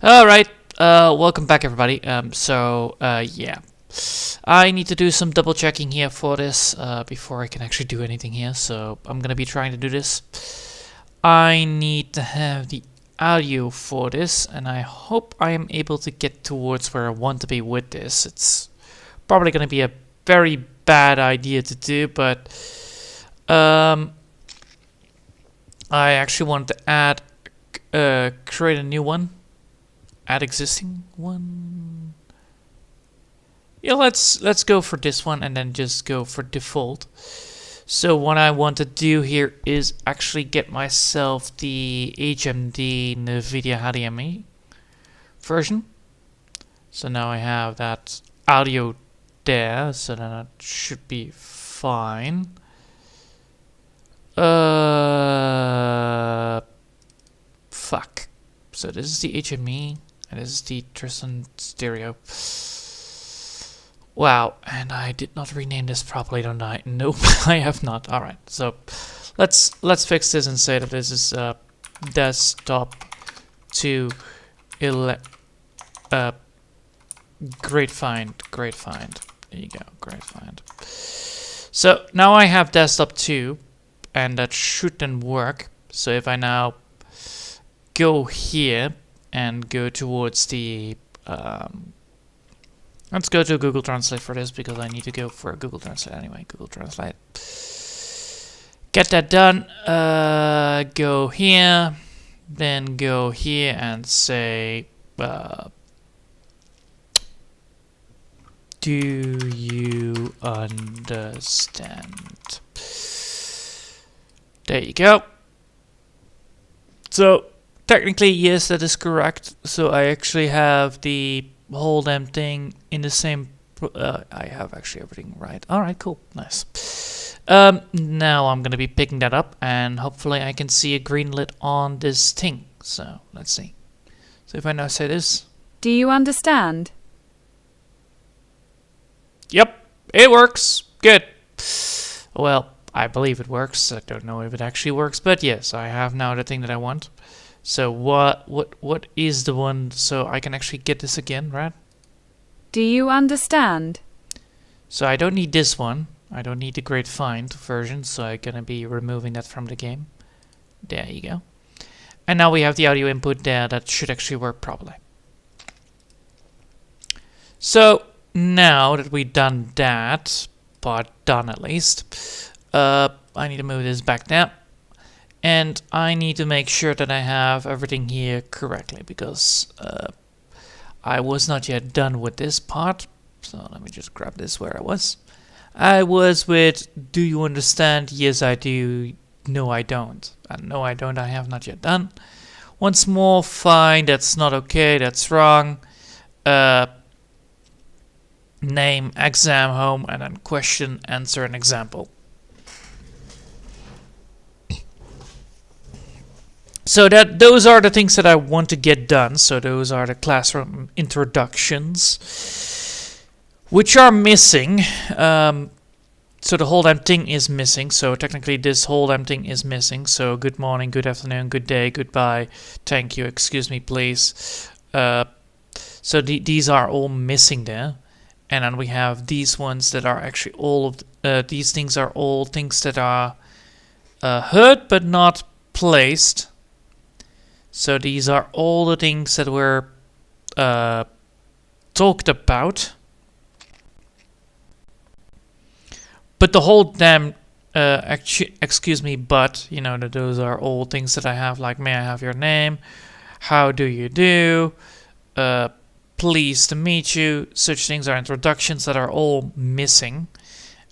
Alright, welcome back everybody. Yeah. I need to do some double checking here for this before I can actually do anything here. So I'm gonna be trying to do this. I need to have the audio for this, and I hope I am able to get towards where I want to be with this. It's probably gonna be a very bad idea to do, but I actually want to add, create a new one. Add existing one. Yeah, let's go for this one and then just go for default. So what I want to do here is actually get myself the HMD NVIDIA HDMI version. So now I have that audio there, so then it should be fine. Fuck. So this is the HME. And this is the Tristan stereo. Wow, and I did not rename this properly, don't I? Nope, I have not. Alright, so let's fix this and say that this is desktop to great find. There you go, great find. So now I have desktop 2, and that should then work. So if I now go here and go towards the let's go to Google Translate for this, because I need to go for Google Translate anyway. Google Translate, get that done. Go here, then go here and say do you understand? There you go. So technically, yes, that is correct. So I actually have the whole damn thing in the same... I have actually everything right. Alright, cool. Nice. Now I'm going to be picking that up, and hopefully I can see a green lit on this thing. So, let's see. So if I now say this... Do you understand? Yep, it works. Good. Well, I believe it works. I don't know if it actually works, but yes, I have now the thing that I want. So what is the one, so I can actually get this again, right? Do you understand? So I don't need this one. I don't need the Great Find version, so I'm gonna be removing that from the game. There you go. And now we have the audio input there. That should actually work properly. So now that we've done that, part done at least, I need to move this back down. And I need to make sure that I have everything here correctly, because I was not yet done with this part. So let me just grab this where I was. I was with, do you understand? Yes, I do. No, I don't. And no, I don't. I have not yet done. Once more, fine. That's not okay. That's wrong. Name, exam, home, and then question, answer, and example. So those are the things that I want to get done. So those are the classroom introductions, which are missing. So the whole damn thing is missing. So technically this whole damn thing is missing. So good morning, good afternoon, good day, goodbye, thank you, excuse me, please. So these are all missing there. And then we have these ones that are actually all of these things are all things that are heard but not placed. So these are all the things that were talked about. But the whole damn, excuse me, but, you know, that those are all things that I have, like, may I have your name? How do you do? Pleased to meet you. Such things are introductions that are all missing.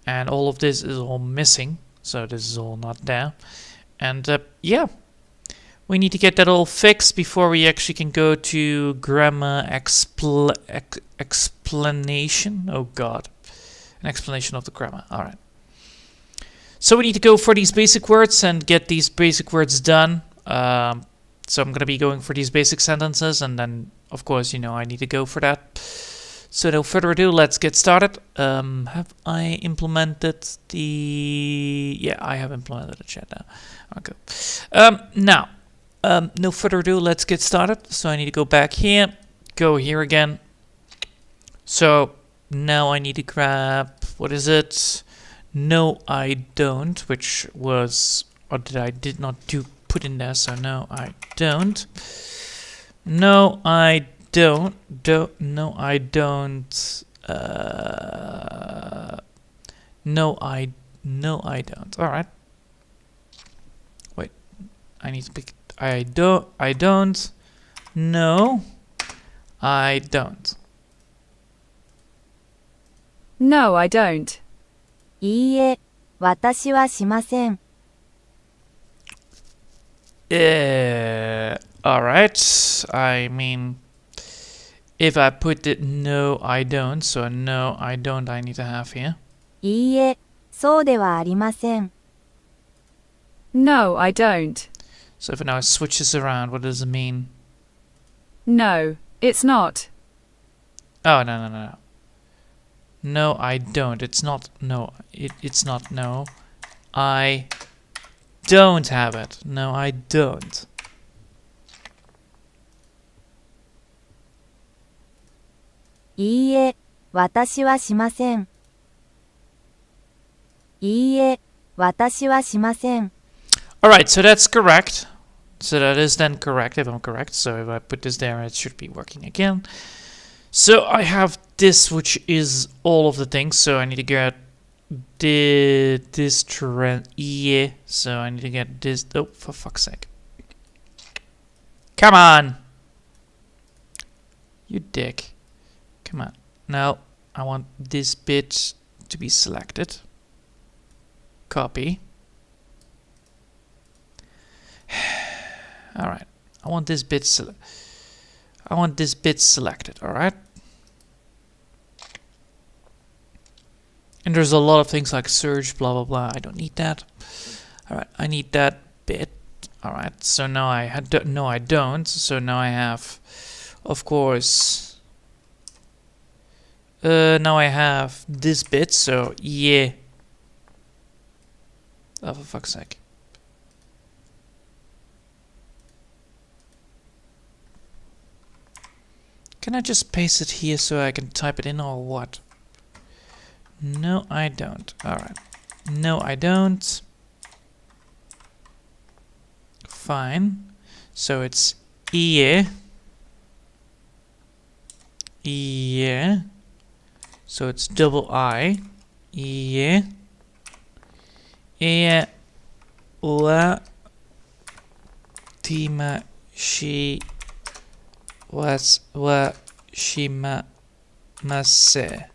And all of this is all missing. So this is all not there. And yeah. We need to get that all fixed before we actually can go to grammar explanation. Oh god. An explanation of the grammar. Alright. So we need to go for these basic words and get these basic words done. So I'm going to be going for these basic sentences, and then, of course, you know, I need to go for that. So no further ado, let's get started. Have I implemented the... Yeah, I have implemented the chat now. Okay. Now, No further ado, let's get started. So I need to go back here, go here again. So now I need to grab, what is it? No, I don't, which was, or did not put in there, so no, I don't. No, I don't. No, I don't. No, I don't. All right. Wait, I need to pick. I don't. No, I don't. No, I don't. いいえ、私はしません。All right. I mean, if I put it no, I don't. So no, I don't. I need to have here. いいえ、そうではありません。No, I don't. So if now I switch this around, what does it mean? No, it's not. Oh, no. No, I don't. It's not no. It's not no. I don't have it. No, I don't. いいえ、私はしません。いいえ、私はしません。Alright, so that's correct. So that is then correct if I'm correct. So if I put this there, it should be working again. So I have this, which is all of the things. So I need to get this trend. Yeah. So I need to get this. Oh, for fuck's sake. Come on. You dick. Come on. Now I want this bit to be selected. Copy. Alright. I want this bit selected. Alright. And there's a lot of things like search, blah blah blah. I don't need that. Alright, I need that bit. Alright, so now I don't. So now I have, of course, now I have this bit, so yeah. Oh, for fuck's sake. Can I just paste it here so I can type it in or what? No, I don't. Alright. No, I don't. Fine. So it's yeah. Yeah. So it's double I. Yeah. Yeah. La. Tima. She. Was. Wa. Shima. Mase.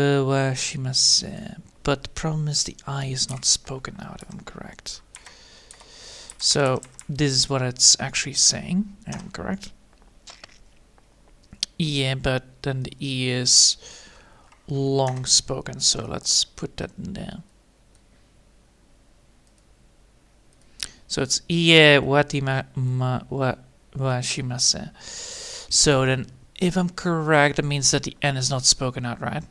Washimase. But the problem is the I is not spoken out, if I'm correct. So this is what it's actually saying. I'm correct. Yeah, but then the E is long spoken, so let's put that in there. So it's Ie washimase. So then, if I'm correct, that means that the N is not spoken out, right?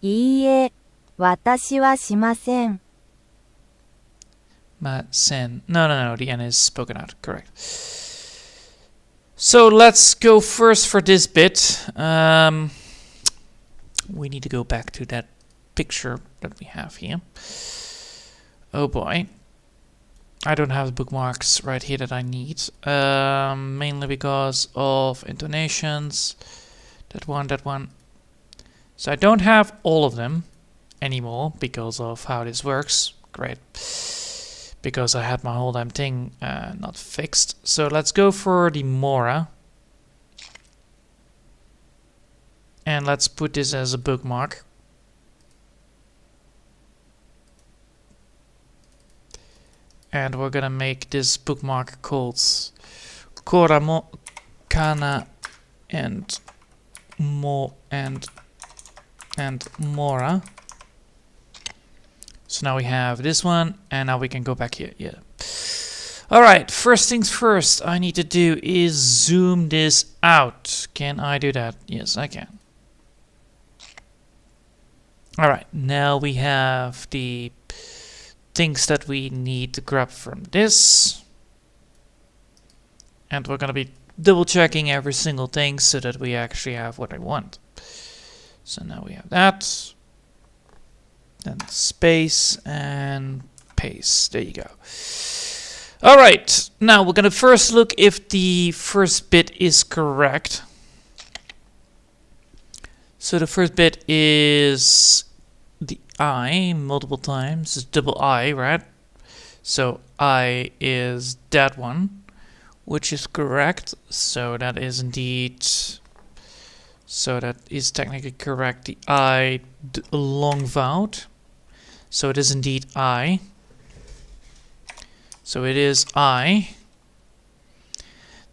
いいえ、私はしません。Masen. No, the N is spoken out, correct. So let's go first for this bit. We need to go back to that picture that we have here. Oh boy. I don't have the bookmarks right here that I need. Mainly because of intonations. That one. So I don't have all of them anymore because of how this works. Great. Because I had my whole damn thing not fixed. So let's go for the Mora. And let's put this as a bookmark. And we're gonna make this bookmark called Koramo, Kana, and Mo and Mora. So now we have this one, and now we can go back here. Yeah. Alright, first things first I need to do is zoom this out. Can I do that? Yes, I can. Alright, now we have the things that we need to grab from this. And we're gonna be double checking every single thing so that we actually have what I want. So now we have that. Then space and paste. There you go. Alright, now we're gonna first look if the first bit is correct. So the first bit is the I multiple times. It's double I, right? So I is that one, which is correct. So that is indeed... So that is technically correct. The I long vowed. So it is indeed I. So it is I.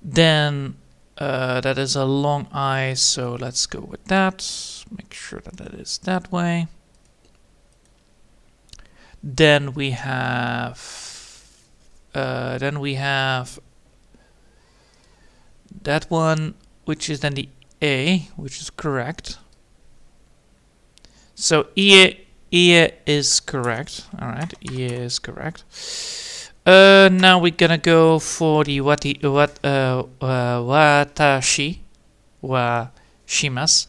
Then that is a long I, so let's go with that. Make sure that that is that way. Then we have that one, which is then the A, which is correct. So ie is correct. All right, ie is correct. Now we're gonna go for the watashi wa shimasu.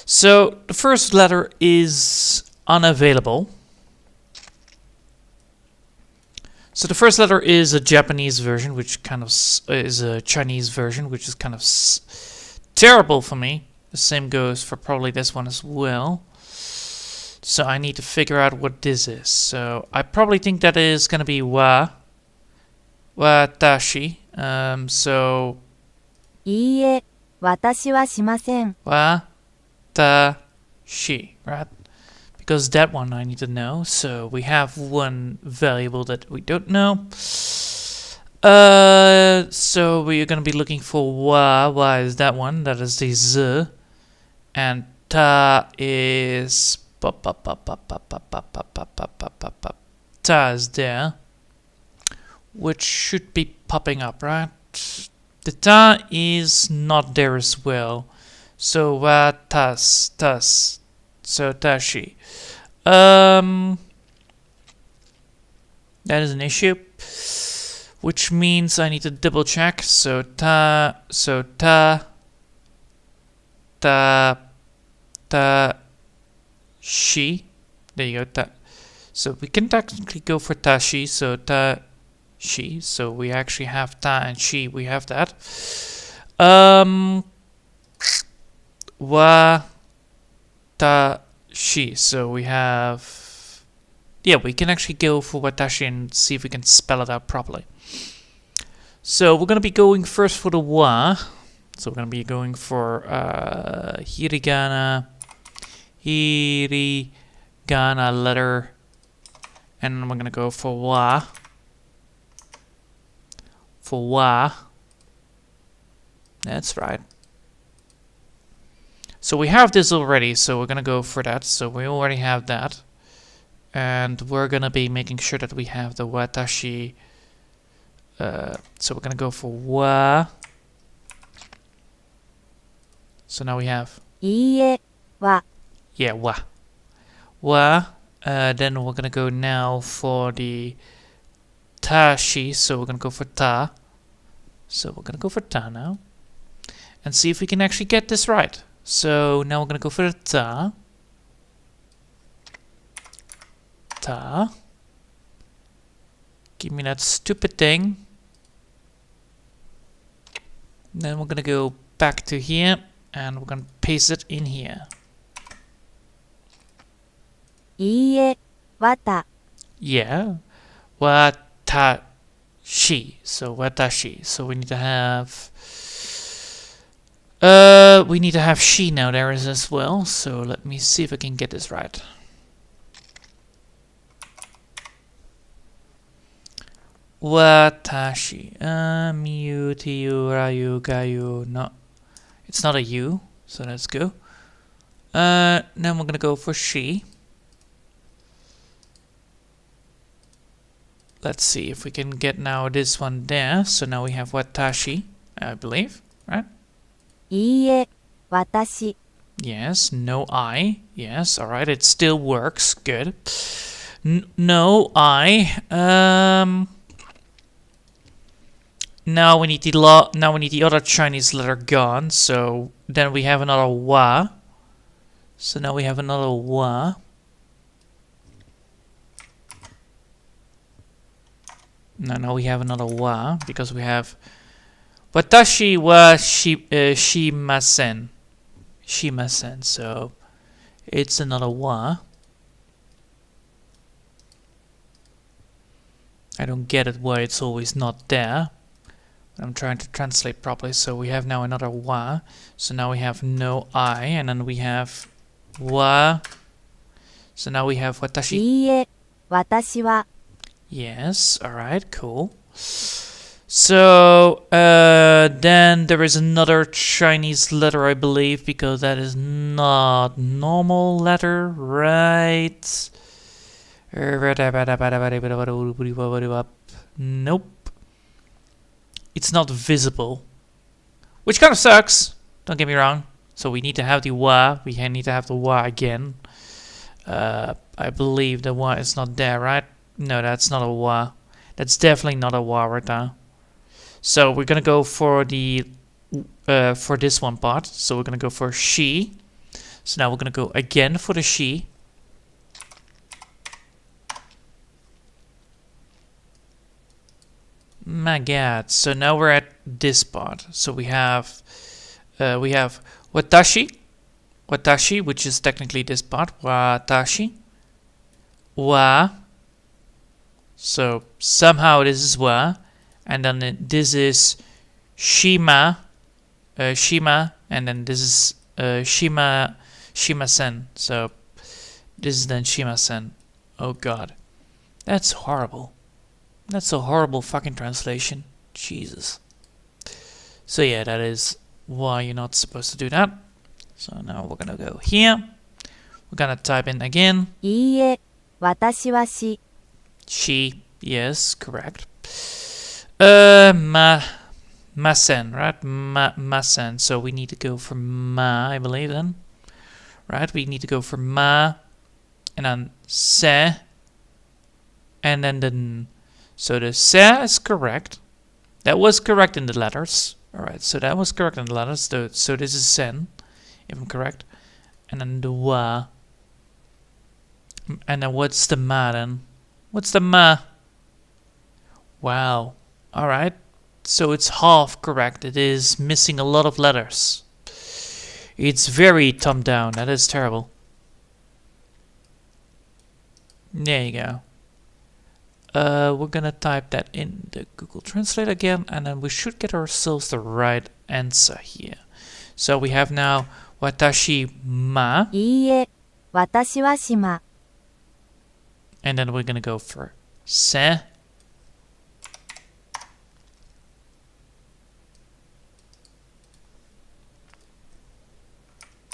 So the first letter is unavailable. So the first letter is a Japanese version, which kind of is a Chinese version, which is kind of terrible for me. The same goes for probably this one as well. So I need to figure out what this is. So I probably think that is going to be watashi. So いいえ、私はしません。 watashi, right? Because that one I need to know. So we have one variable that we don't know. So we're going to be looking for wa. Wa is that one. That is the z. And ta is... Ta is there, which should be popping up, right? The ta is not there as well, so tas, so tashi. That is an issue, which means I need to double check. So ta, she. There you go. Ta. So we can technically go for tashi. So ta, she. So we actually have ta and she. We have that. Wa, ta, she. So we have. Yeah, we can actually go for watashi and see if we can spell it out properly. So we're gonna be going first for the wa. So we're gonna be going for hiragana letter, and we're gonna go for wa. For wa. That's right. So we have this already, so we're gonna go for that. So we already have that, and we're gonna be making sure that we have the watashi. So we're gonna go for wa. So now we have いいえは yeah, wa. Wa. Then we're gonna go now for the tashi. So we're gonna go for ta. So we're gonna go for ta now. And see if we can actually get this right. So now we're gonna go for the ta. Ta. Give me that stupid thing. Then we're gonna go back to here. And we're gonna paste it in here. いいえわた Yeah. Watashi. So watashi. So we need to have she now there is as well. So let me see if I can get this right. Watashi. Miu, tiu, rayu, gayu. No. It's not a U, so let's go. Then we're gonna go for she. Let's see if we can get now this one there. So now we have watashi, I believe, right? いいえ私 Yes, no I. Yes, alright, it still works. Good. No, I. Now we need the other Chinese letter gone. So then we have another wa. So now we have another wa. No, now we have another wa because we have watashi wa shimasen. Shimasen. So it's another wa. I don't get it why it's always not there. I'm trying to translate properly. So we have now another wa. So now we have no I, and then we have wa. So now we have watashi. いいえ、私は Yes, alright, cool. So, then there is another Chinese letter, I believe, because that is not normal letter, right? Nope. It's not visible. Which kind of sucks, don't get me wrong. So we need to have the wa, we need to have the wa again. I believe the wa is not there, right? No, that's not a wa. That's definitely not a wa right now. So we're gonna go for the for this one part. So we're gonna go for she. So now we're gonna go again for the she. My God. So now we're at this part. So we have watashi, watashi, which is technically this part. Watashi, wa. So somehow this is wa, and then this is shima, shima, and then this is shimasen. So this is then shimasen. Oh God, that's horrible. That's a horrible fucking translation. Jesus. So yeah, that is why you're not supposed to do that. So now we're gonna go here. We're gonna type in again. いいえ、私はし She, yes, correct. Masen, right? Masen. So we need to go for ma, I believe then. Right? We need to go for ma, and then se, and then the n. So the se is correct. That was correct in the letters. Alright, so that was correct in the letters. So this is sen, if I'm correct. And then the wa. And then what's the ma then? What's the ma? Wow. Alright. So it's half correct. It is missing a lot of letters. It's very thumbed down. That is terrible. There you go. We're gonna type that in the Google Translate again, and then we should get ourselves the right answer here. So we have now watashi ma, いいえ、私は島 and then we're gonna go for se.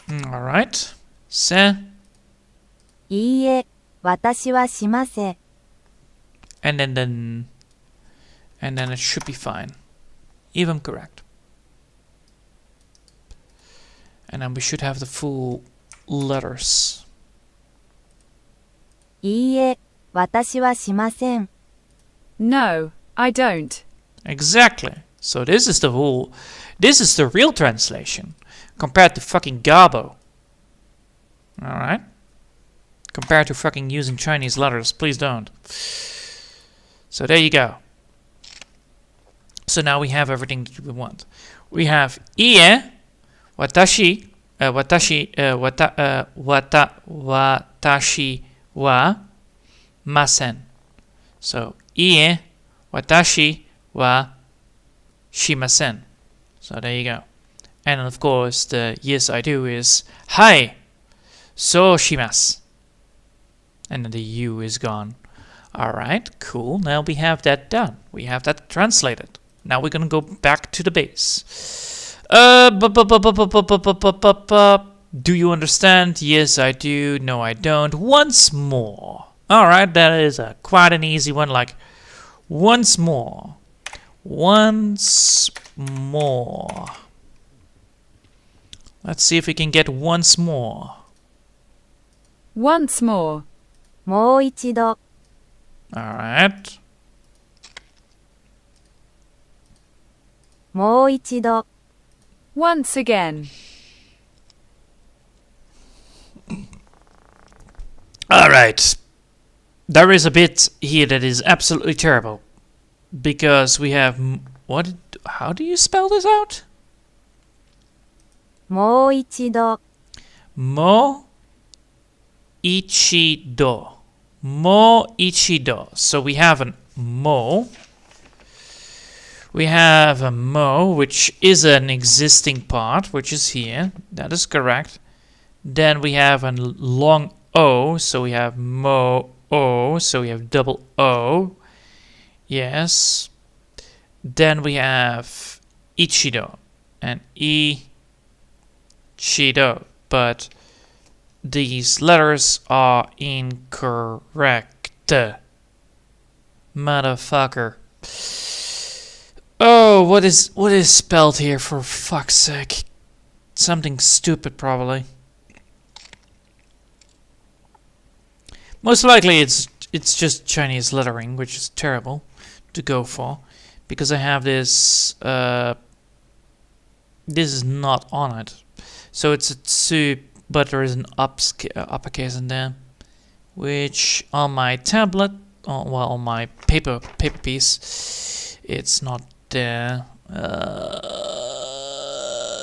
Alright. Se. いいえ、私はしませ And then it should be fine. Even correct. And then we should have the full letters. いいえ、私はしません No, I don't. Exactly. So this is the real translation. Compared to fucking Gabo. Alright? Compared to fucking using Chinese letters. Please don't. So there you go. So now we have everything that we want. We have ie, watashi, watashi wa masen. So ie, watashi wa shimasen. So there you go. And of course the yes I do is hai, so shimasu. And then the U is gone. Alright, cool. Now we have that done. We have that translated. Now we're gonna go back to the base. Do you understand? Yes, I do. No, I don't. Once more. Alright, that is quite an easy one. Like, once more. Once more. Let's see if we can get once more. Once more. もう一度、 Alright. もう一度、 Once again. Alright. There is a bit here that is absolutely terrible. Because we have... What? How do you spell this out? もう一度、 Mo ichido. Mo ichido. So we have an mo. We have a mo, which is an existing part, which is here. That is correct. Then we have a long o, so we have mo o, so we have double o. Yes. Then we have ichido and ichido, but these letters are incorrect. Motherfucker. Oh, what is spelled here, for fuck's sake? Something stupid, probably. Most likely it's just Chinese lettering, which is terrible to go for, because I have this this is not on it. So it's a tsu, but there is an uppercase in there, which on my tablet, on my paper piece, it's not there.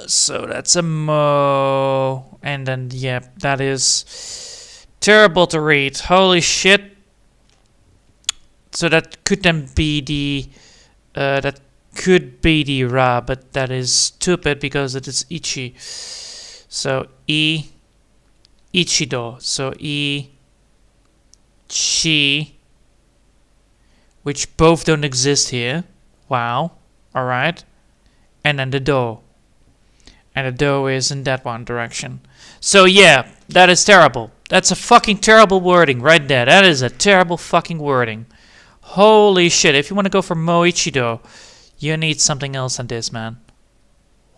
So that's a mo, and then yeah, that is terrible to read. Holy shit! So that could then be the ra, but that is stupid because it is ichi. So ichido. So chi, which both don't exist here. Wow. All right. And then the do. And the do is in that one direction. So yeah, that is terrible. That's a fucking terrible wording right there. That is a terrible fucking wording. Holy shit. If you want to go for Moichido, you need something else than this, man.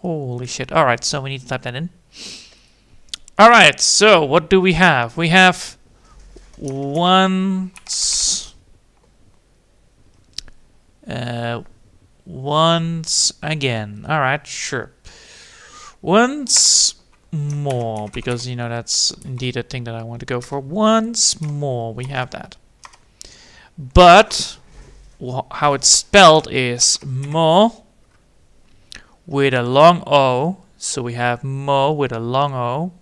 Holy shit. Alright, so we need to type that in. Alright, so what do we have? We have once again. Alright, sure. Once more, because, you know, that's indeed a thing that I want to go for. Once more, we have that. But how it's spelled is mo with a long O. So we have mo with a long O.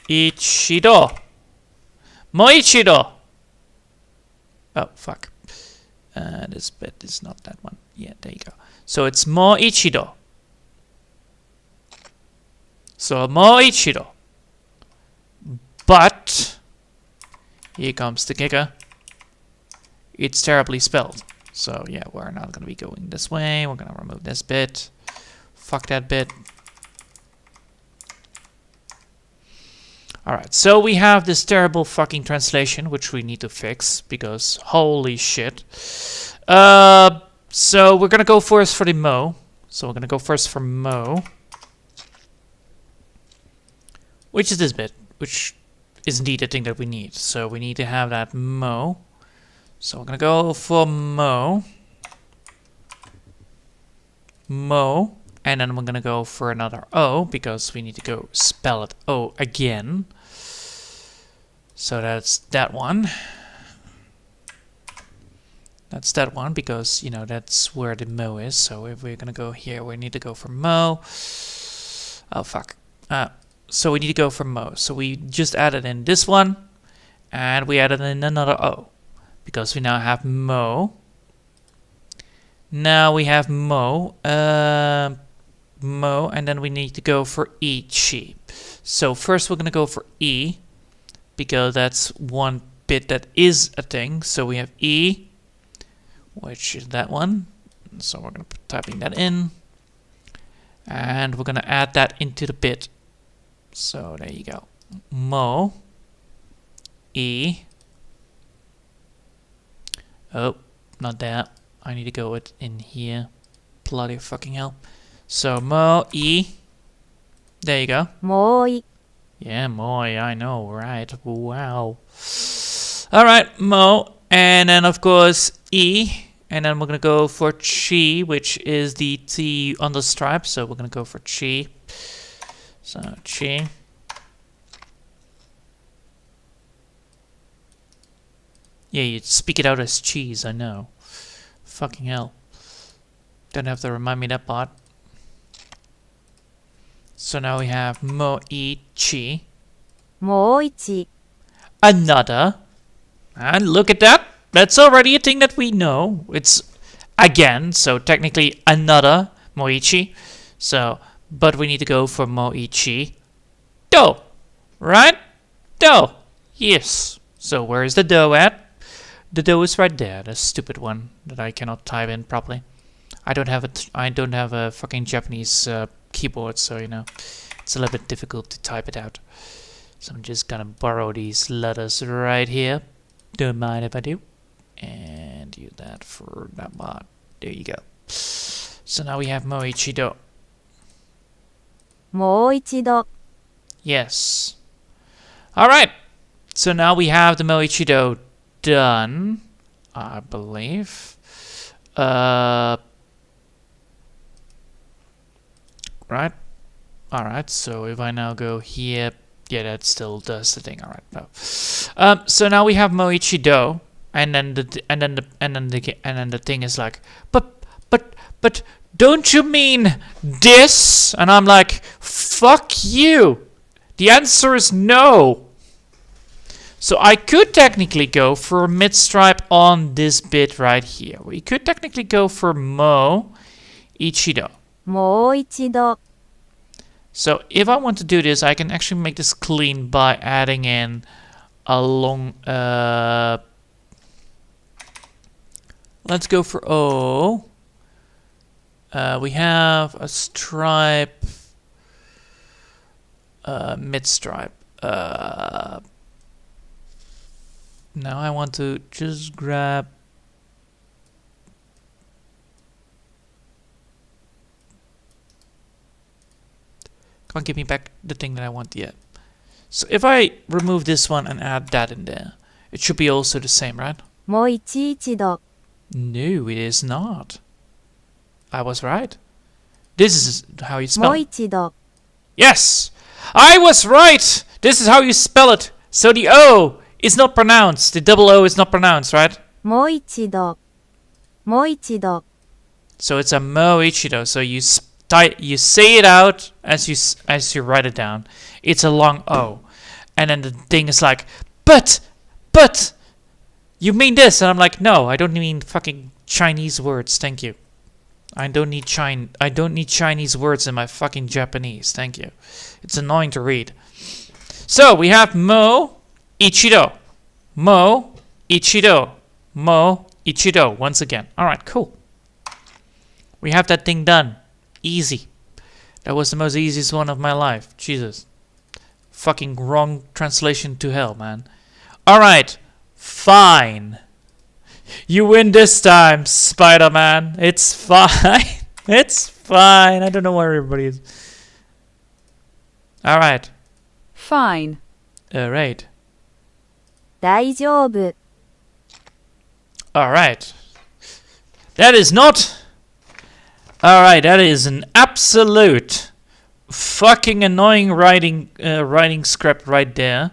Ichido. Moichido. Oh, fuck. This bit is not that one. Yeah, there you go. So it's Moichido. So Moichido. But here comes the kicker. It's terribly spelled. So yeah, we're not going to be going this way. We're going to remove this bit. Fuck that bit. Alright, so we have this terrible fucking translation, which we need to fix, because holy shit. So we're going to go first for the mo. So we're going to go first for mo. Which is this bit, which is indeed the thing that we need. So we need to have that mo. So we're going to go for mo. Mo. And then we're going to go for another O, because we need to go spell it O again. So that's that one. That's that one, because, you know, that's where the mo is. So if we're going to go here, we need to go for mo. Oh, fuck. So we need to go for mo. So we just added in this one, and we added in another O, because we now have mo. Now we have mo. Mo, and then we need to go for ichi. So first we're going to go for E, because that's one bit that is a thing. So we have E, which is that one. So we're going to be typing that in, and we're going to add that into the bit. So there you go. Mo, E. Oh, not that. I need to go it in here. Bloody fucking hell. So mo, E. There you go. もうい、Yeah, moi, I know, right? Wow. Alright, mo. And then, of course, e. And then we're going to go for chi, which is the T on the stripe. So we're going to go for chi. So, chi. Yeah, you speak it out as cheese, I know. Fucking hell. Don't have to remind me that part. So now we have mo, i, chi. もう一、 Another. And look at that. That's already a thing that we know. It's again, so technically another moichi. So, but we need to go for moichi. Do. Right? Do. Yes. So where is the do at? The do is right there. The stupid one that I cannot type in properly. I don't have a fucking Japanese keyboard, so you know, it's a little bit difficult to type it out. So I'm just gonna borrow these letters right here. Don't mind if I do. And do that for that part. There you go. So now we have moichido. もう一度、 Yes. Alright. So now we have the moichido done, I believe. Right? Alright, so if I now go here, yeah, that still does the thing. Alright, no. So now we have moichido, and then the thing is like, but don't you mean this? And I'm like, fuck you. The answer is no. So I could technically go for a mid stripe on this bit right here. We could technically go for mo ichido. もう一度、 So if I want to do this, I can actually make this clean by adding in a long... let's go for O. We have a stripe, mid stripe. Now I want to just grab... Can't give me back the thing that I want yet. So if I remove this one and add that in there, it should be also the same, right? もう一度、 No, it is not. I was right. This is how you も spell う it. 一度、 Yes! I was right! This is how you spell it. So the O is not pronounced. The double O is not pronounced, right? もう一度、もう一度、 So it's a moichido. So you say it out as you write it down. It's a long O. And then the thing is like, but, you mean this? And I'm like, no, I don't mean fucking Chinese words. Thank you. I don't need Chinese words in my fucking Japanese. Thank you. It's annoying to read. So we have mo ichido. Mo ichido. Mo ichido. Once again. Alright, cool. We have that thing done. Easy. That was the most easiest one of my life. Jesus. Fucking wrong translation to hell, man. Alright. Fine. You win this time, Spider-Man. It's fine. It's fine. I don't know where everybody is. Alright. Fine. Alright. 大丈夫、 Alright. That is not... Alright, that is an absolute fucking annoying writing script right there.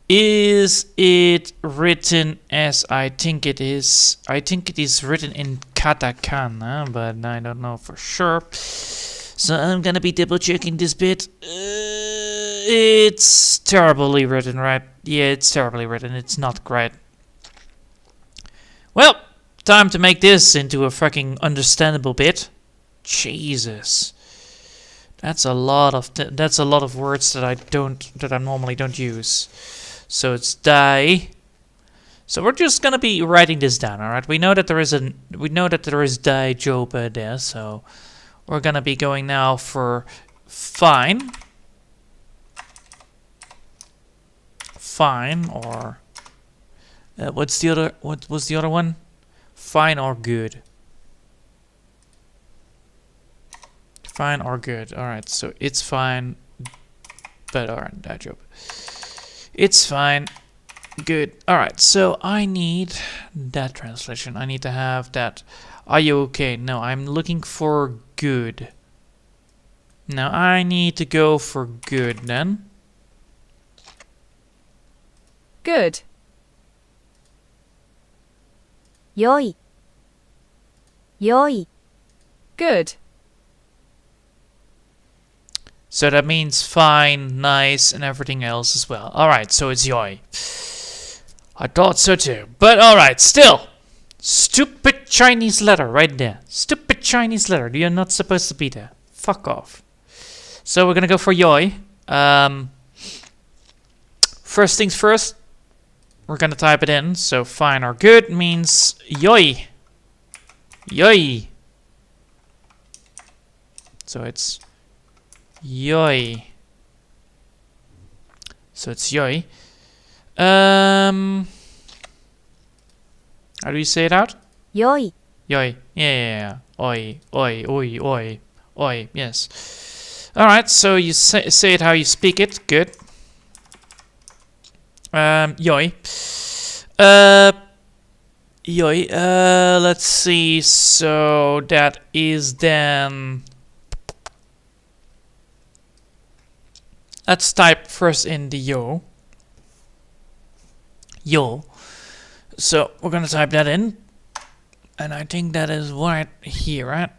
Is it written as I think it is? I think it is written in katakana, but I don't know for sure. So I'm gonna be double checking this bit. It's terribly written, right? Yeah, it's terribly written. It's not great. Well, time to make this into a fucking understandable bit. Jesus. That's a lot of words that I normally don't use. So it's dai. So we're just gonna be writing this down, all right? We know that there is dai joba there, so we're gonna be going now for fine. Fine, or what was the other one? Fine or good. Fine or good. All right, so it's fine. but alright, that job. It's fine. Good. Alright, so I need that translation. I need to have that. Are you okay? No, I'm looking for good. Now I need to go for good then. Good. 良い。良い。 Good. So that means fine, nice, and everything else as well. Alright, so it's yoi. I thought so too. But alright, still. Stupid Chinese letter right there. Stupid Chinese letter. You're not supposed to be there. Fuck off. So we're gonna go for yoi. First things first. We're gonna type it in. So fine or good means yoi. Yoi. So it's yoi. So it's yoi. How do you say it out? 良い。 Yoi. Yeah. Oi. Oi. Oi. Oi. Oi. Yes. Alright, so you say it how you speak it. Good. Yoi. Yoi. Let's see. So that is then... Let's type first in the yo. Yo. So we're gonna type that in. And I think that is right here, right?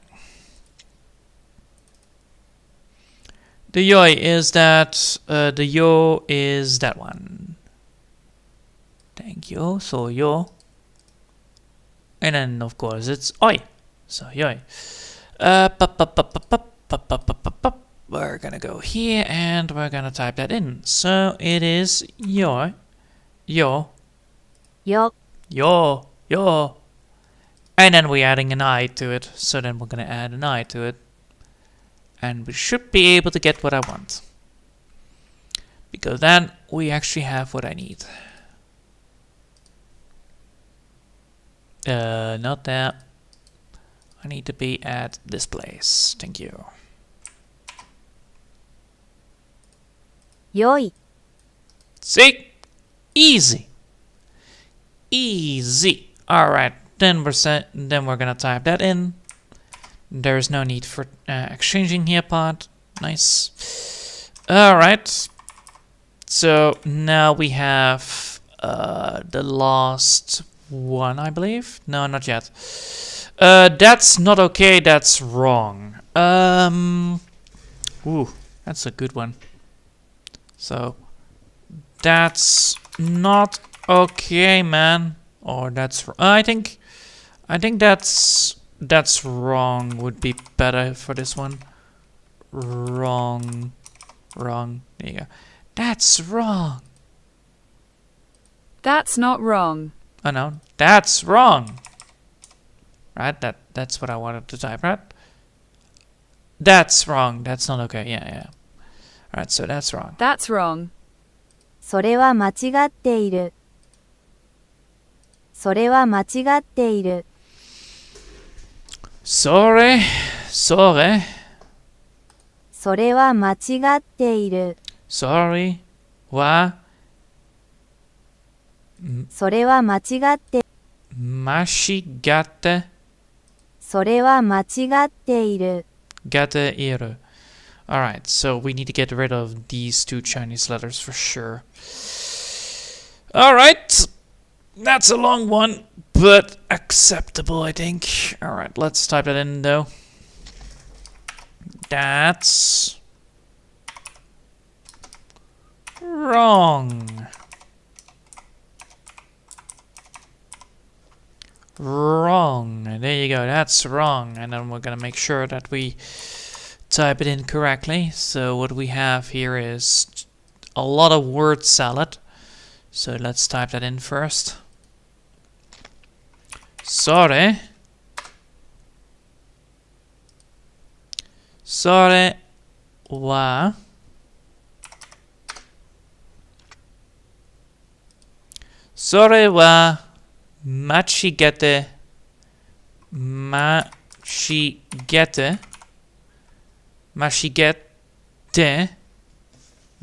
The yoi is that, the yo is that one. Thank you. So yo. And then of course it's oi. So yoi. We're gonna go here and we're gonna type that in. So it is yo. Yo. よ。 Yo. Yo. And then we're adding an I to it. So then we're gonna add an I to it. And we should be able to get what I want. Because then we actually have what I need. Not that. I need to be at this place. Thank you. 良い。 See? Easy. Easy. Alright. Then we're gonna type that in. There's no need for exchanging here part. Nice. Alright. So now we have the last one, I believe. No, not yet. That's not okay. That's wrong. Ooh, that's a good one. So that's not okay, man. Or that's I think that's wrong would be better for this one. Wrong. There you go. That's wrong. That's not wrong. Oh no, that's wrong. Right? That's what I wanted to type, right? That's wrong. That's not okay. Yeah. Alright, so that's wrong. That's wrong. それは間違っている。それは間違っている。 Sorry. それは間違っている。 Sorry. Wa. それは間違って、 Mashigate. それは間違っている。 Gate iru. Alright, so we need to get rid of these two Chinese letters for sure. Alright. That's a long one, but acceptable, I think. Alright, let's type that in though. That's wrong. Wrong. There you go, that's wrong. And then we're gonna make sure that we type it in correctly. So what we have here is a lot of word salad. So let's type that in first. Sorry. Sorry wa Sorry wa machigete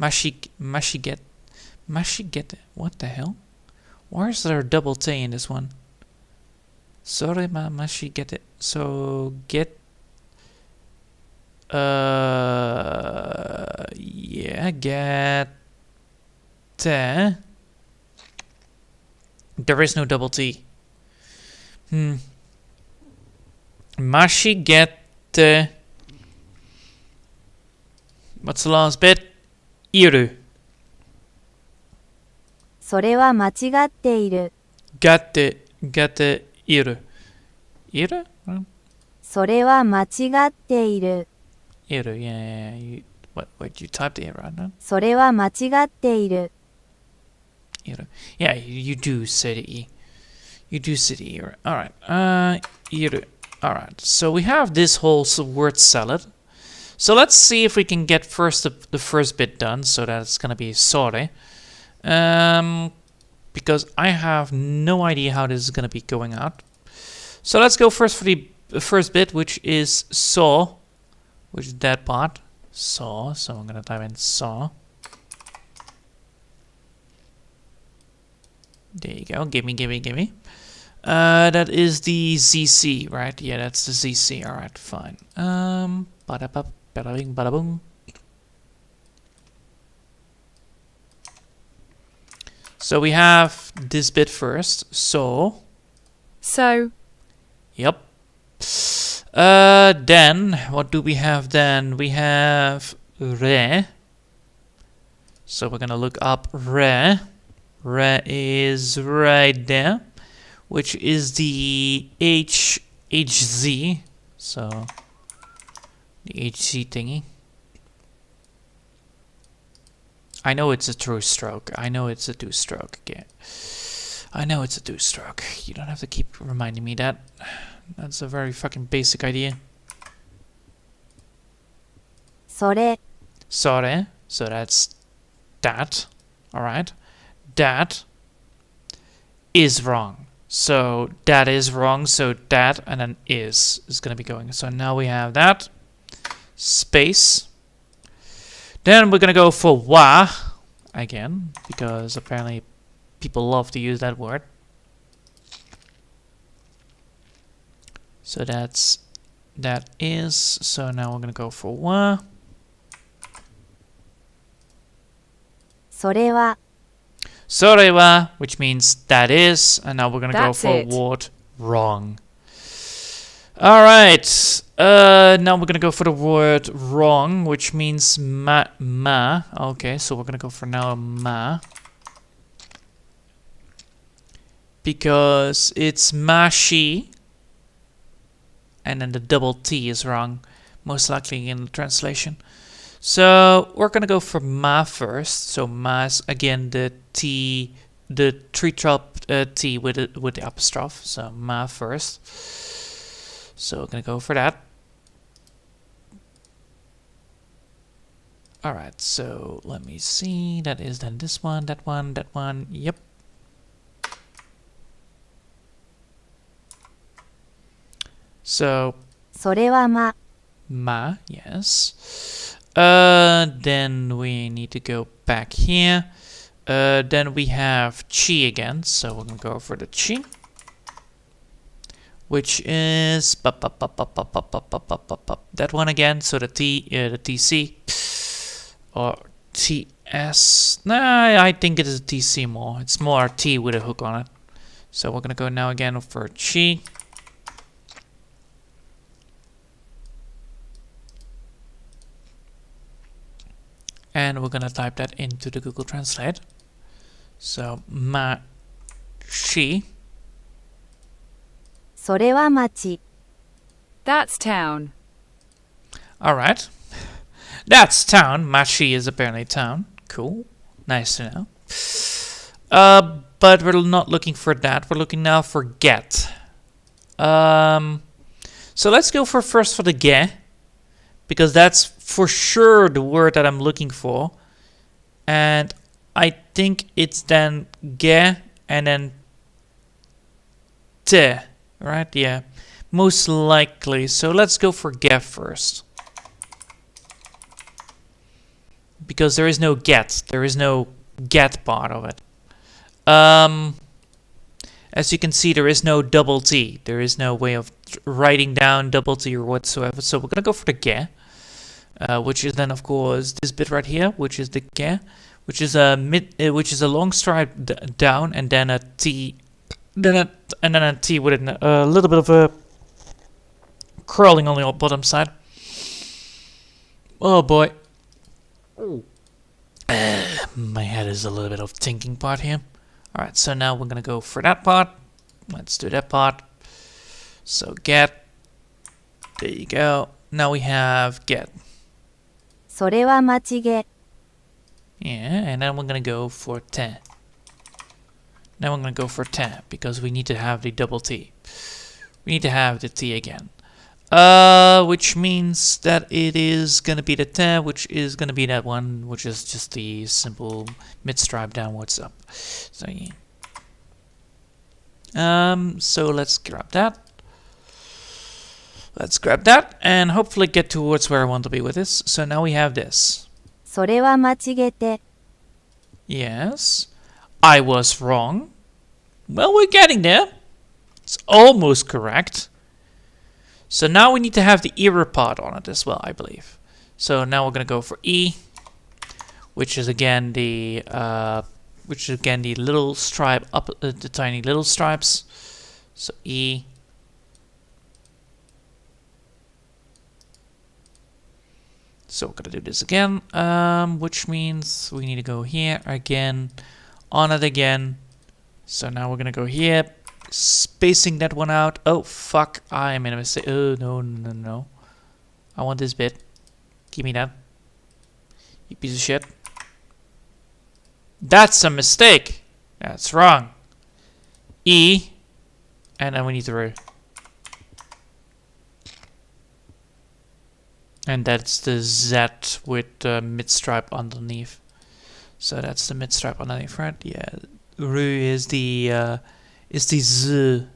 Mashigete. What the hell? Why is there a double T in this one? Sorry, mashigete. So get. Yeah, get. There is no double T. Mashigete. What's the last bit? Iru. それは間違っている。 Gatte iru. Iru? それは間違っている。 Iru, yeah. What you typed it right now? それは間違っている。 Iru. Yeah, you do say the E. You do say the E. Alright. Iru. Alright. So we have this whole word salad. So let's see if we can get first the first bit done. So that's gonna be sore. Because I have no idea how this is gonna be going out. So let's go first for the first bit, which is saw, which is that part. Saw. So I'm gonna type in saw. There you go. Gimme. That is the ZC, right? Yeah, that's the ZC. Alright, fine. Bada bing, bada boom. So we have this bit first. So. Yep. Then, what do we have then? We have re. So we're gonna look up re. Re is right there, which is the HZ. So the HZ thingy. I know it's a true stroke. I know it's a two stroke again. I know it's a two stroke. You don't have to keep reminding me that. That's a very fucking basic idea. それ Sore. So that's that. Alright. That is wrong. So that is wrong. So that and then is gonna be going. So now we have that. Space. Then we're gonna go for wa again, because apparently people love to use that word. So that is. So now we're gonna go for wa. それは Sorewa, which means that is, and now we're gonna go That's for it. word wrong. Alright, now we're gonna go for the word wrong, which means ma. Okay, so we're gonna go for now ma. Because it's mashi, and then the double T is wrong, most likely in the translation. So we're gonna go for ma first. So ma is again the T, the three-drop T with the apostrophe. So ma first. So we're gonna go for that. All right. So let me see. That is then this one, that one, that one. Yep. So それはま ma, yes. Then we need to go back here. Then we have chi again, so we're gonna go for the chi, which is that one again. So the T, the TC or TS. Nah, I think it is a TC more. It's more T with a hook on it. So we're gonna go now again for chi. And we're gonna type that into the Google Translate. So ma shi. それは町 That's town. Alright. That's town. Machi is apparently town. Cool. Nice to know. But we're not looking for that. We're looking now for get. So let's go first for the ge, because that's for sure the word that I'm looking for. And I think it's then ge and then te, right? Yeah, most likely. So let's go for ge first, because there is no get. There is no get part of it. As you can see, there is no double T. There is no way of writing down double T or whatsoever. So we're gonna go for the ge, which is then of course this bit right here, which is the ge, which is a long stripe down, and then a T, then a T with a little bit of a curling on the bottom side. Oh boy. My head is a little bit of thinking part here. Alright, so now we're gonna go for that part. Let's do that part. So get. There you go. Now we have get. それは間違え。 Yeah, and then we're gonna go for te. Now we're gonna go for te because we need to have the double T. We need to have the T again. Which means that it is gonna be the te, which is gonna be that one, which is just the simple mid-stripe downwards up. So yeah. So let's grab that. Let's grab that and hopefully get towards where I want to be with this. So now we have this. それは間違えて。 Yes. I was wrong. Well, we're getting there. It's almost correct. So now we need to have the era part on it as well, I believe. So now we're gonna go for E, which is again the little stripe up, the tiny little stripes. So E. So we're gonna do this again, which means we need to go here again, on it again. So now we're gonna go here, spacing that one out. Oh fuck, I made a mistake. Oh no. I want this bit. Give me that. You piece of shit. That's a mistake. That's wrong. E, and then we need to and that's the Z with mid stripe underneath. So that's the mid stripe underneath, right? Yeah. Ru is the Z.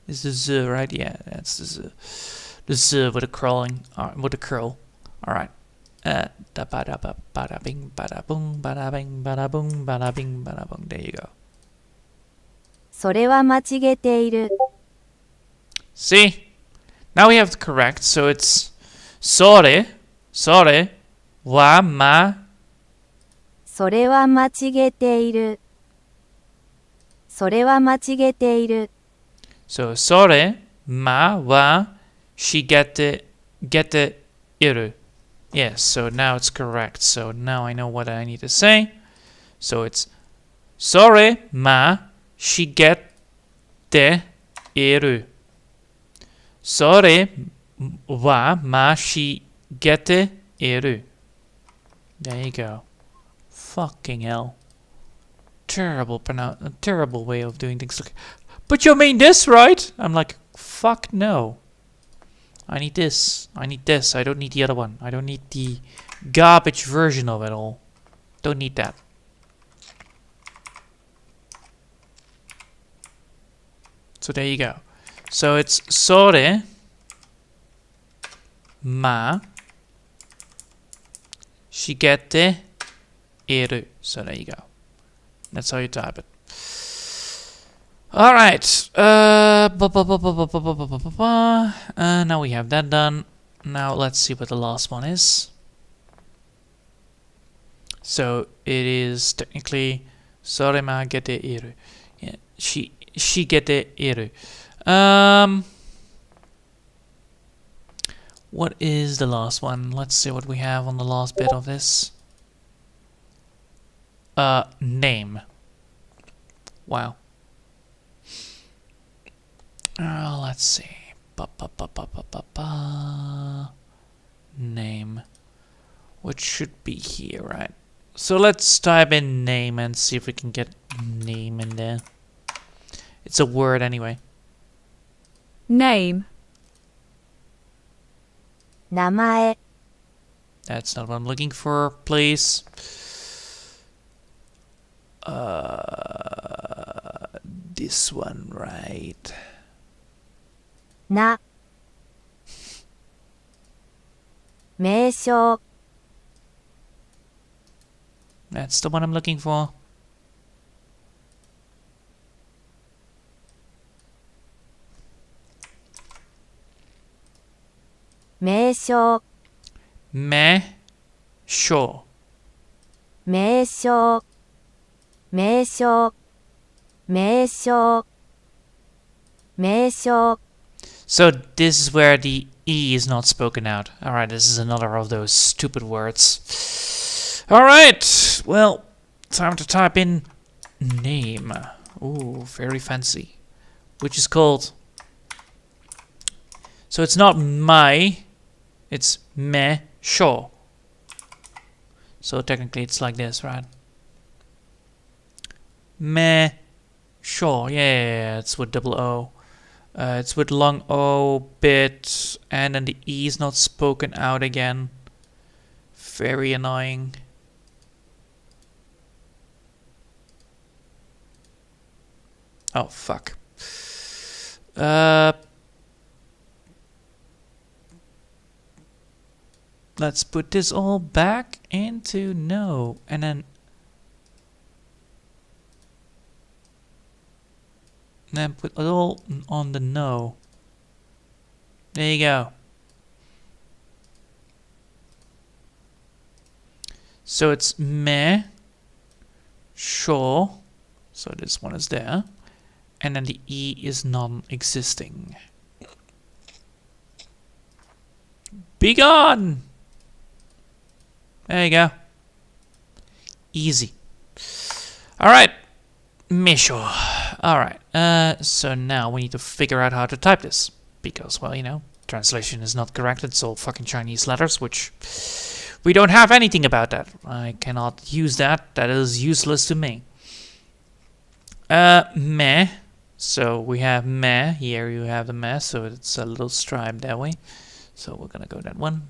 Is the Z, right? Yeah, that's the Z. The Z with a curling, with a curl. All right. Da ba da ba ba da bing ba da boom ba da bing ba da boom ba da bing ba da boom. There you go. それは間違えている。 See? Now we have the correct. So it's sore wa ma. それは間違えている。それは間違えている。 So sore ma wa shigete iru. Yes, so now it's correct. So now I know what I need to say. So it's sore ma shigete iru. Sore wa ma shigete iru. There you go. Fucking hell. Terrible way of doing things. But you mean this, right? I'm like, fuck no. I need this. I need this. I don't need the other one. I don't need the garbage version of it all. Don't need that. So there you go. So it's sore ma shigete iru. So there you go. That's how you type it. Alright. Now we have that done. Now let's see what the last one is. So it is technically Sorema gete iru. Yeah, she gete iru. What is the last one? Let's see what we have on the last bit of this. Name. Wow. Let's see. Name. Which should be here, right? So let's type in name and see if we can get name in there. It's a word anyway. Name. 名前。 That's not what I'm looking for, please. This one, right? な。名称。That's the one I'm looking for. 名称、名称。名称、名称、名称、名称。 So this is where the E is not spoken out. Alright, this is another of those stupid words. Alright, well, time to type in name. Ooh, very fancy. Which is called... So it's not my, it's me, sure. So technically it's like this, right? Me, sure, yeah, it's with double O. It's with long O bit, and then the E is not spoken out again. Very annoying. Oh, fuck. Let's put this all back into no, and then put it all on the no. There you go. So it's me, sure. So this one is there. And then the E is non-existing. Be gone! There you go. Easy. Alright. Misho. Alright. So now we need to figure out how to type this. Because, well, you know, translation is not correct. It's all fucking Chinese letters, which we don't have anything about that. I cannot use that. That is useless to me. Meh. So we have meh. Here you have the meh, so it's a little stripe that way. So we're gonna go that one.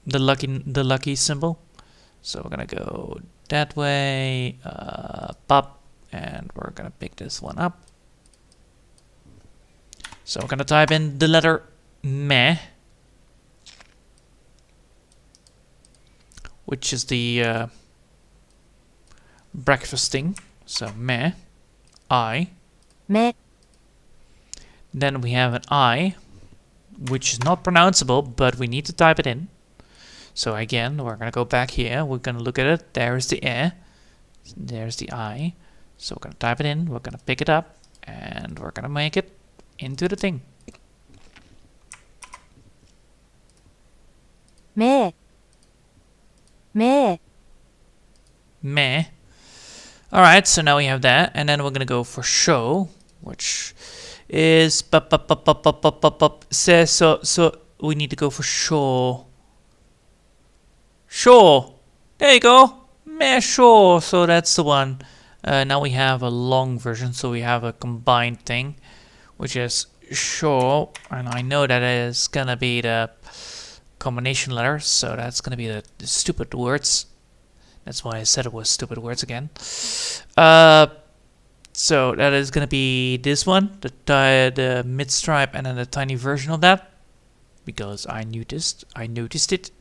The lucky symbol. So we're gonna go that way, pop, and we're gonna pick this one up. So we're gonna type in the letter meh, which is the breakfasting. So meh, I. Me, Then we have an I, which is not pronounceable, but we need to type it in. So again, we're gonna go back here. We're gonna look at it. There's the E. There's the I. So we're gonna type it in. We're gonna pick it up, and we're gonna make it into the thing. me, me, Meh. Alright, so now we have that, and then we're gonna go for show, which is so we need to go for sure. Sure. There you go. Meh, sure. So that's the one. Now we have a long version, so we have a combined thing, which is sure, and I know that is gonna be the combination letters, so that's gonna be the stupid words. That's why I said it was stupid words again. So that is gonna be this one, the mid stripe, and then the tiny version of that, because I noticed it.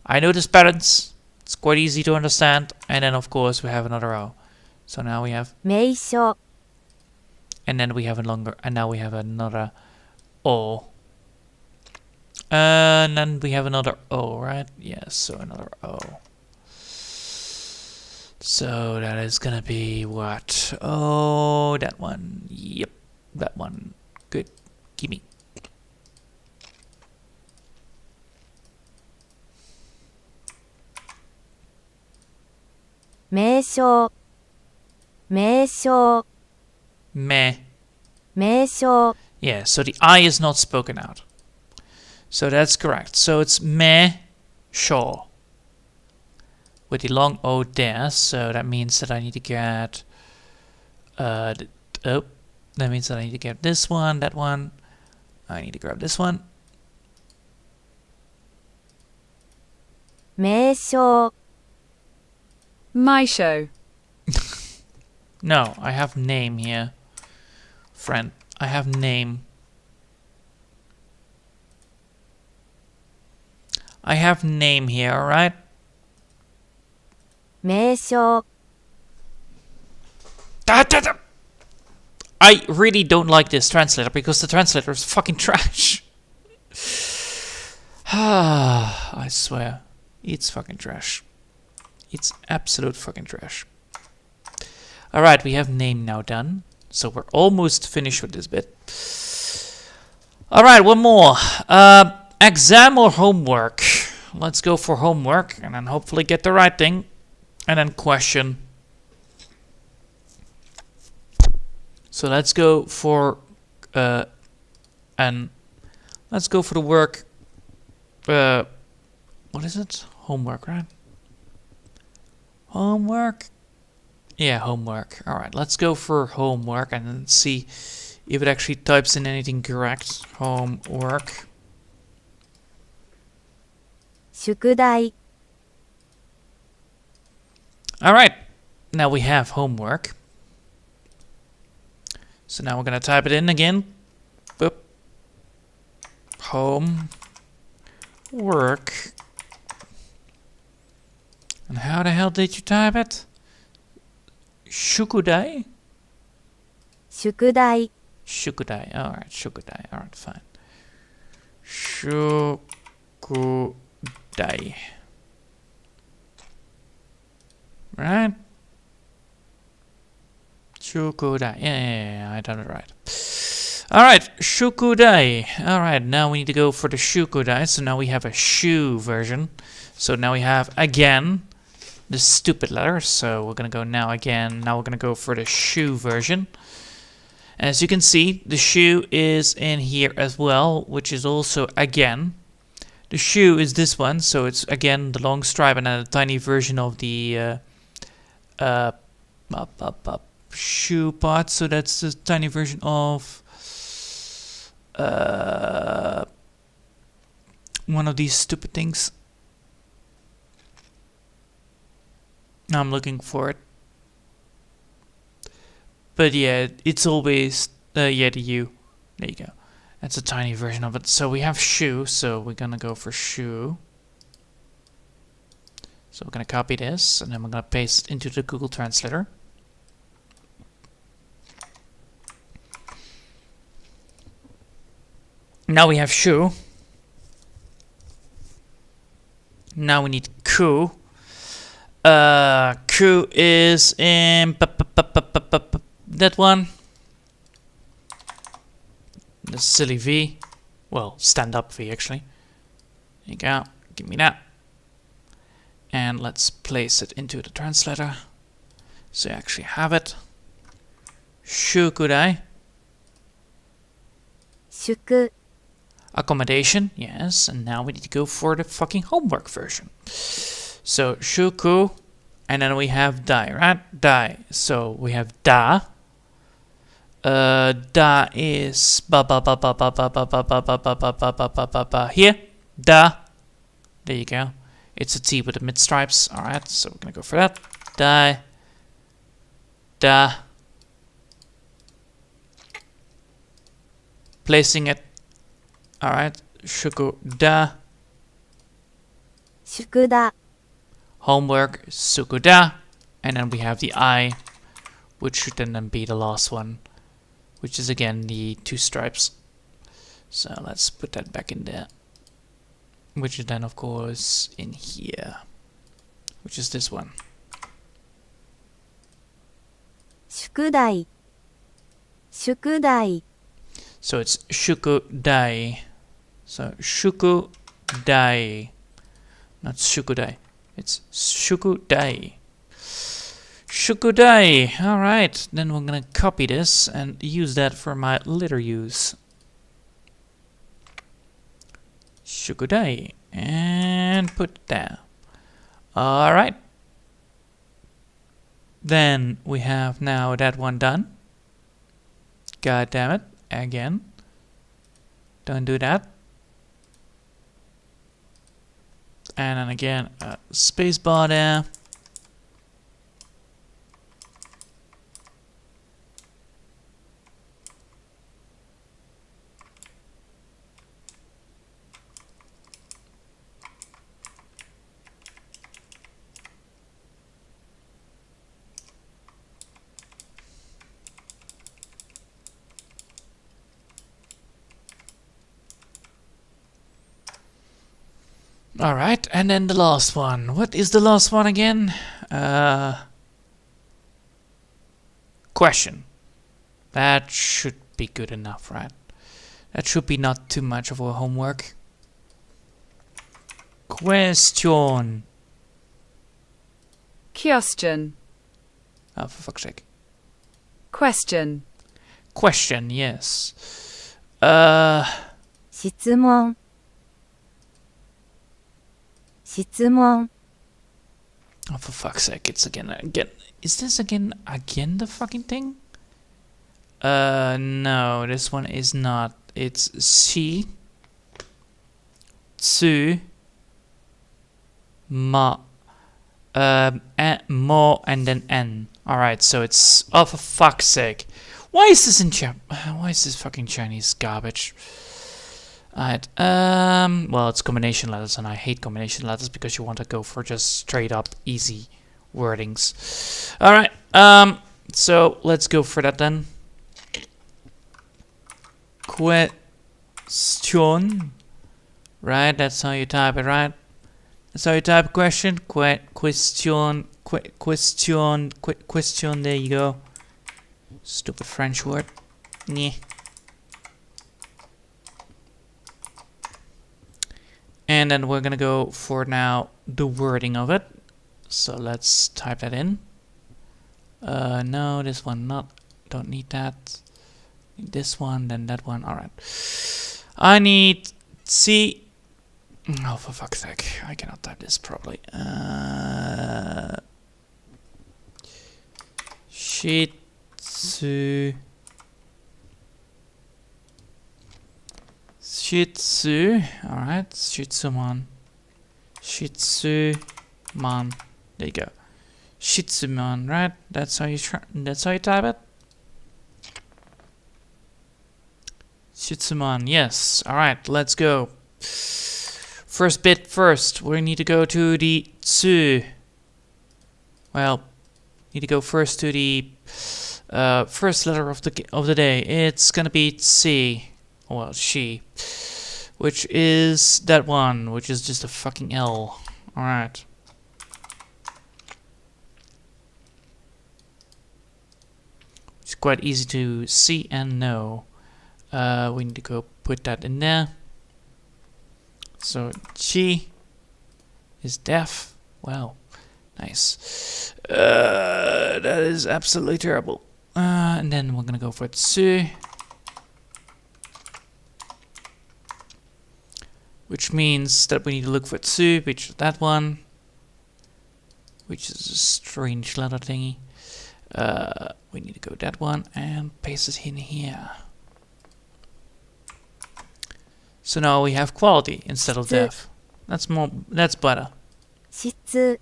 I noticed patterns. It's quite easy to understand. And then of course we have another O. So now we have, 名称、 and then we have a longer, and now we have another O. And then we have another O, right? Yes, so another O. So that is gonna be what? Oh, that one. Yep, that one. Good. Gimme.名称、名称、 Meh. 名称、 Yeah, so the I is not spoken out. So that's correct. So it's meh, sure. With the long O there, so that means that I need to get that means that I need to get this one, that one. I need to grab this one. 名称、 My show. No, I have name here. Friend, I have name. I have name here, alright? 名称、 I really don't like this translator because the translator is fucking trash. I swear. It's fucking trash. It's absolute fucking trash. Alright, we have name now done. So we're almost finished with this bit. Alright, one more. Exam or homework? Let's go for homework and then hopefully get the right thing. And then question. So let's go for let's go for the work. What is it? Homework, right? Homework? Yeah, homework. Alright, let's go for homework and then see if it actually types in anything correct. Homework. 宿題、 Alright, now we have homework. So now we're gonna type it in again. Boop. Home. Work. And how the hell did you type it? Shukudai? 宿題、 Shukudai. Alright, Shukudai. Alright, fine. Shukudai. Right? Shukudai. Yeah, I done it right. Alright, Shukudai. Alright, now we need to go for the Shukudai. So now we have a shu version. So now we have again the stupid letter. So we're gonna go now again. Now we're gonna go for the shu version. As you can see, the shu is in here as well, which is also again. The shu is this one, so it's again the long stripe and then a tiny version of the shoe part. So that's the tiny version of one of these stupid things. Now I'm looking for it. But yeah, it's always yeah, the U. There you go. That's a tiny version of it. So we have shoe, so we're gonna go for shoe. So we're gonna copy this and then we're gonna paste it into the Google Translator. Now we have shoe. Now we need ku. Ku is in that one. The silly V. Well, stand up V actually. There you go. Give me that. And let's place it into the translator. So you actually have it. Shukudai. 宿、 Accommodation, yes. And now we need to go for the fucking homework version. So shuku. And then we have dai, right? Dai. So we have da. Da is here. Da. There you go. It's a T with the mid stripes. Alright, so we're gonna go for that. Dai. Da. Placing it. Alright. Shuku da. 宿だ、 Homework. Sukuda. And then we have the I, which should then be the last one, which is again the two stripes. So let's put that back in there. Which is then of course in here, which is this one. 宿題、宿題、 So it's shukudai. So shukudai, not shukudai. It's shukudai. Shukudai. All right, then we're gonna copy this and use that for my later use. Shukudai, and put it there. All right. Then we have now that one done. God damn it. Again. Don't do that. And then again, space bar there. Alright, and then the last one. What is the last one again? Question. That should be good enough, right? That should be not too much of a homework. Question. Question. Oh, for fuck's sake. Question. Question, yes. 質問質問 Oh, for fuck's sake, it's again. Is this again the fucking thing? No, this one is not. It's she, tsu, ma, mo, and then n. Alright, so it's, oh, for fuck's sake. Why is this in why is this fucking Chinese garbage? Alright, well, it's combination letters, and I hate combination letters because you want to go for just straight up easy wordings. Alright, so let's go for that then. Question. Right, that's how you type it, right? That's how you type question. Question. Question. There you go. Stupid French word. Yeah. And then we're gonna go for now the wording of it. So let's type that in. No, this one not. Don't need that. Need this one, then that one. Alright. I need C. Oh, for fuck's sake. I cannot type this properly. Shitsu. Shitsu. Alright. Shitsuman. Shitsuman. There you go. Shitsuman, right? That's how you type it? Shitsuman, yes. Alright, let's go. First bit first. We need to go to the tsu. Well, need to go first to the first letter of the day. It's gonna be C. Well, she. Which is that one, which is just a fucking L. Alright. It's quite easy to see and know. We need to go put that in there. So she is deaf. Wow, nice. That is absolutely terrible. And then we're gonna go for tsu, which means that we need to look for tsu, which is that one, which is a strange letter thingy. We need to go that one and paste it in here. So now we have quality instead of deaf. That's better. Shitsu.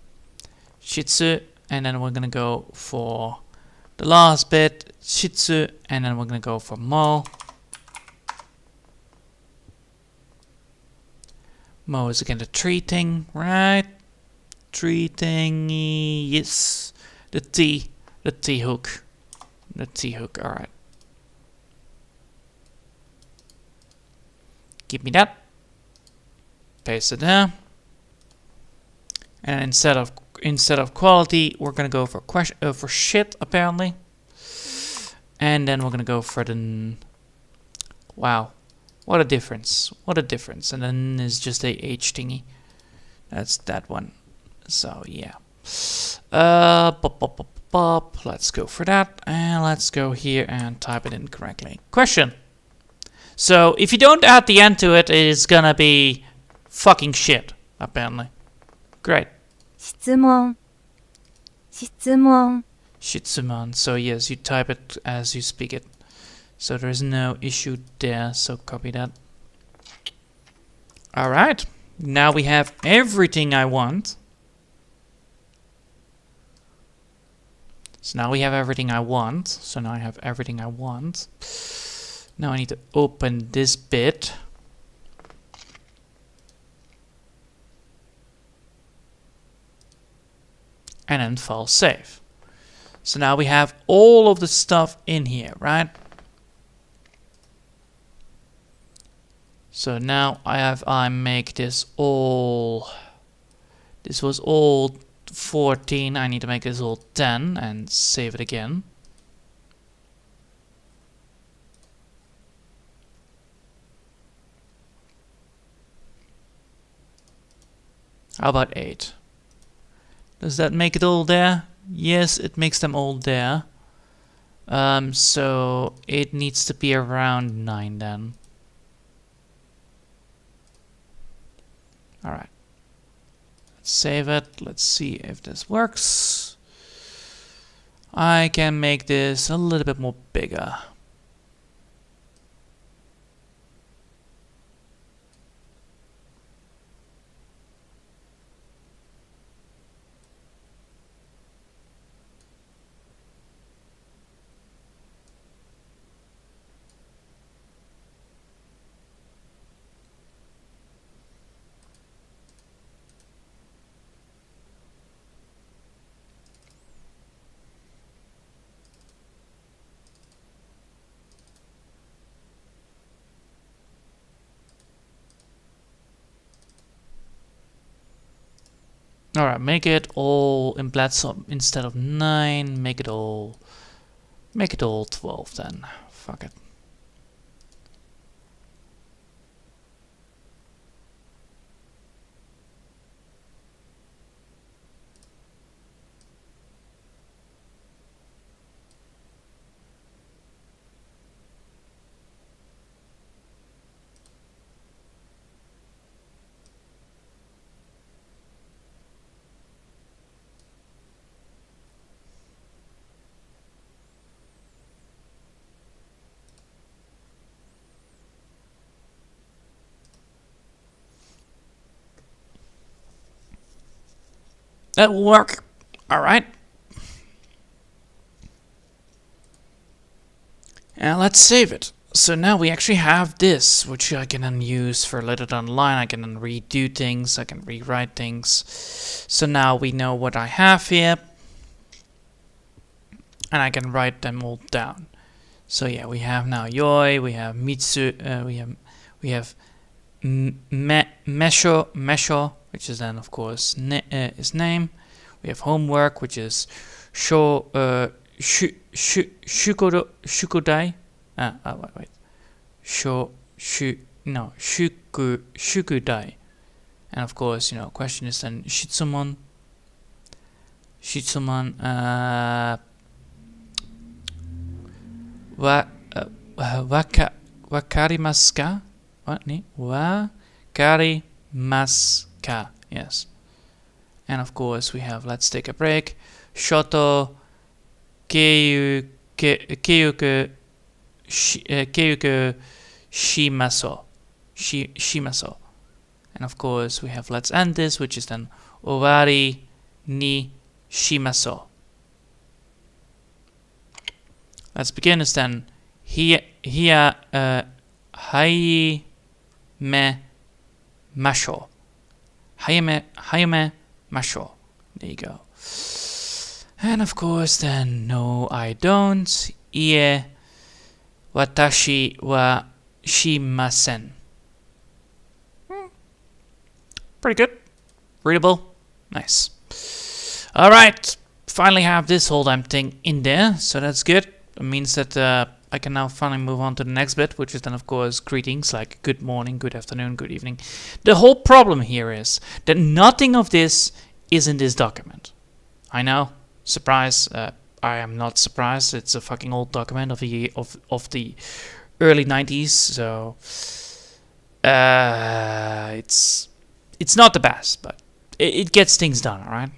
Shitsu, and then we're gonna go for the last bit, shitsu, and then we're gonna go for mo. Mo is again the tree thing, right? Tree thingy, yes. The T hook. The T hook, alright. Give me that. Paste it there. And instead of quality, we're gonna go for for shit apparently. And then we're gonna go for the. Wow, what a difference! What a difference! And then there's just a H thingy. That's that one. So yeah. Let's go for that, and let's go here and type it in correctly. Question. So if you don't add the end to it, it's gonna be fucking shit, apparently. Great. 質問質問 Shitsuman. So yes, you type it as you speak it. So there's no issue there, so copy that. Alright. Now we have everything I want. So now we have everything I want. So now I have everything I want. Now I need to open this bit. And then file save. So now we have all of the stuff in here, right? So now I make this all. This was all 14. I need to make this all 10 and save it again. How about 8? Does that make it all there? Yes, it makes them all there. So it needs to be around 9 then. Alright. Let's save it. Let's see if this works. I can make this a little bit more bigger. Alright, make it all in black, so instead of 9, make it all 12 then. Fuck it. That will work. Alright. And let's save it. So now we actually have this, which I can then use for later down the line. I can then redo things, I can rewrite things. So now we know what I have here. And I can write them all down. So yeah, we have now Yoi, we have Mitsu, we have Mesho, which is then of course his name. We have homework, which is Shukodai. Shukudai. And of course, you know, question is then Shitsumon, wakarimasu ka? What? Wakarimasu ka? Yes. And of course we have let's take a break. Shoto keiyuku shimaso. Shimaso. And of course we have let's end this, which is then owari ni shimaso. Let's begin is then Hayame masho. Hayame masho. There you go. And of course then no I don't. Ie watashi wa shimasen. Pretty good. Readable. Nice. Alright. Finally have this whole damn thing in there. So that's good. It means that I can now finally move on to the next bit, which is then of course greetings like good morning, good afternoon, good evening. The whole problem here is that nothing of this is in this document. I know, surprise, I am not surprised. It's a fucking old document of the early 90s, so it's not the best, but it gets things done, alright?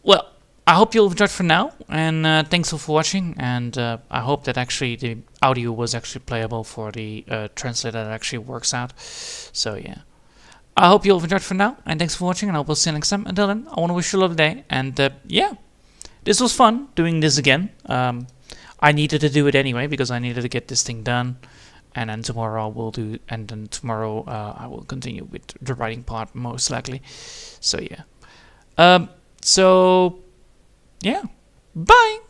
Well, I hope you'll enjoy it for now, and thanks for watching, and I hope that actually the audio was actually playable for the translator that actually works out. So yeah, I hope you'll enjoy it for now, and thanks for watching, and I will see you next time. Until then, I want to wish you a lovely day, and yeah, this was fun doing this again. I needed to do it anyway because I needed to get this thing done, and then tomorrow I will continue with the writing part most likely. So yeah, so. Yeah. Bye.